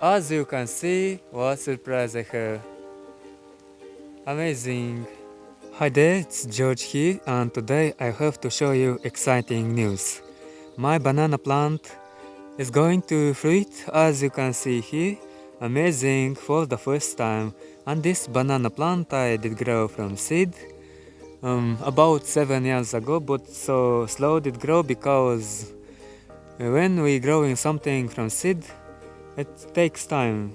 As you can see, what surprise I have. Amazing! Hi there, it's George here, and today I have to show you exciting news. My banana plant is going to fruit, as you can see here. Amazing, for the first time. And this banana plant I did grow from seed about 7 years ago, but so slow did grow because when we growing something from seed, it takes time,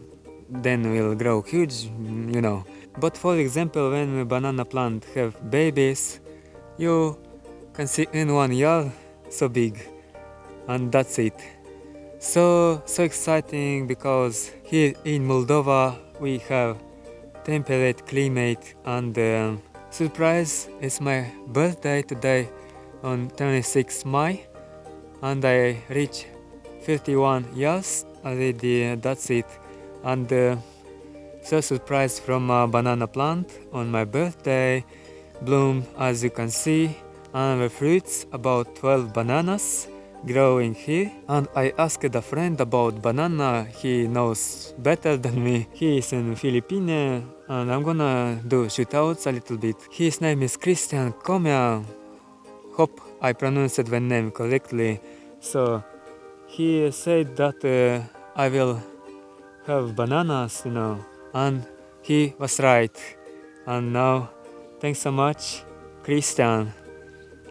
then will grow huge. But for example, when a banana plant have babies, you can see in 1 year so big, and that's it. So exciting because here in Moldova we have temperate climate, and surprise, it's my birthday today on 26 May, and I reach 51 years already. That's it. And so surprise from a banana plant on my birthday bloom, as you can see, and the fruits about 12 bananas growing here. And I asked a friend about banana, he knows better than me. He is in Philippines, and I'm gonna do shootouts a little bit. His name is Christian Comia. Hope I pronounced the name correctly. So he said that I will have bananas, and he was right. And now, thanks so much, Christian.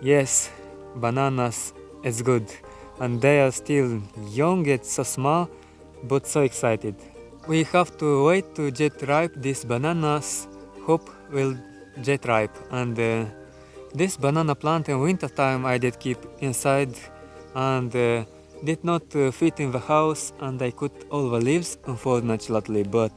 Yes, bananas is good, and they are still young, it's so small, but so excited. We have to wait to get ripe. These bananas hope will get ripe, and this banana plant in winter time I did keep inside, and did not fit in the house, and I cut all the leaves unfortunately, but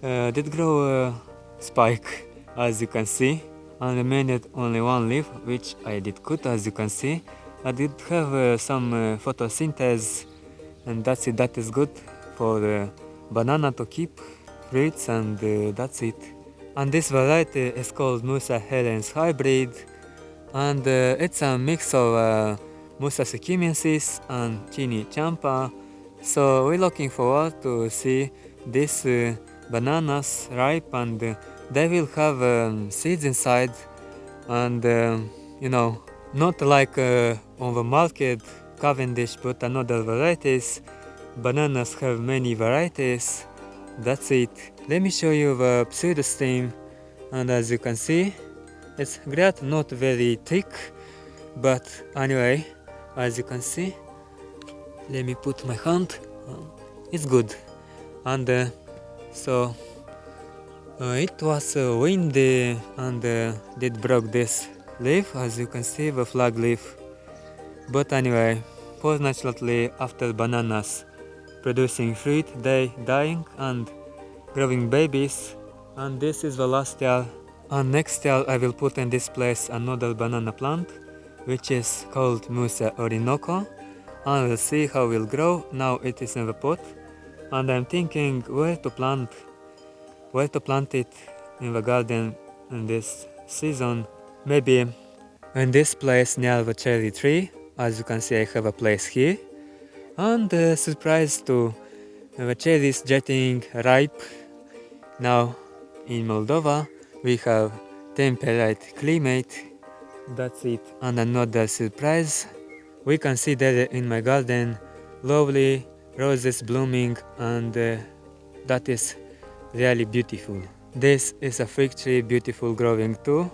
did grow a spike, as you can see, and remained only one leaf, which I did cut, as you can see. I did have some photosynthesis, and that's it. That is good for the banana to keep fruits, and that's it. And this variety is called Musa Helen's hybrid, and it's a mix of Musa succumensis and Chini champa. So we're looking forward to see these bananas ripe, and they will have seeds inside, and not like on the market Cavendish, but another varieties. Bananas have many varieties. That's it. Let me show you the pseudostem, and as you can see, it's great, not very thick, but anyway, as you can see, let me put my hand. It's good. And so it was windy, and did broke this leaf, as you can see, the flag leaf. But anyway, fortunately, after bananas producing fruit, they dying and growing babies, and this is the last year. And next year I will put in this place another banana plant, which is called Musa Orinoco, and we'll see how it will grow. Now it is in the pot, and I'm thinking where to plant it in the garden in this season. Maybe in this place near the cherry tree. As you can see, I have a place here, and surprise to the cherries getting ripe. Now in Moldova we have temperate climate. That's it. And another surprise, we can see there in my garden lovely roses blooming, and that is really beautiful. This is a fig tree, beautiful growing too,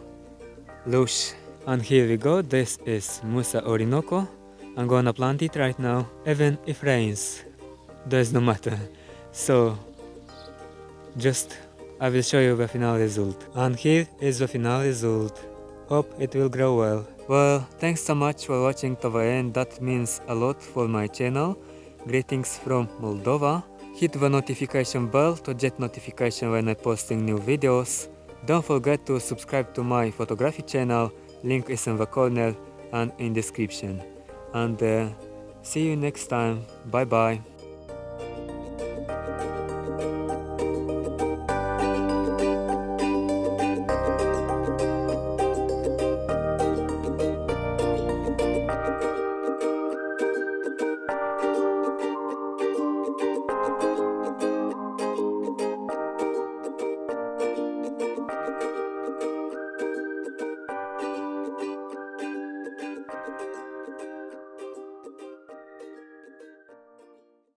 lush. And here we go, this is Musa Orinoco. I'm gonna plant it right now, even if rains, does no matter. So just I will show you the final result. And here is the final result. Hope it will grow well. Well, thanks so much for watching to the end. That means a lot for my channel. Greetings from Moldova. Hit the notification bell to get notification when I'm posting new videos. Don't forget to subscribe to my photography channel. Link is in the corner and in description. And see you next time. Bye bye.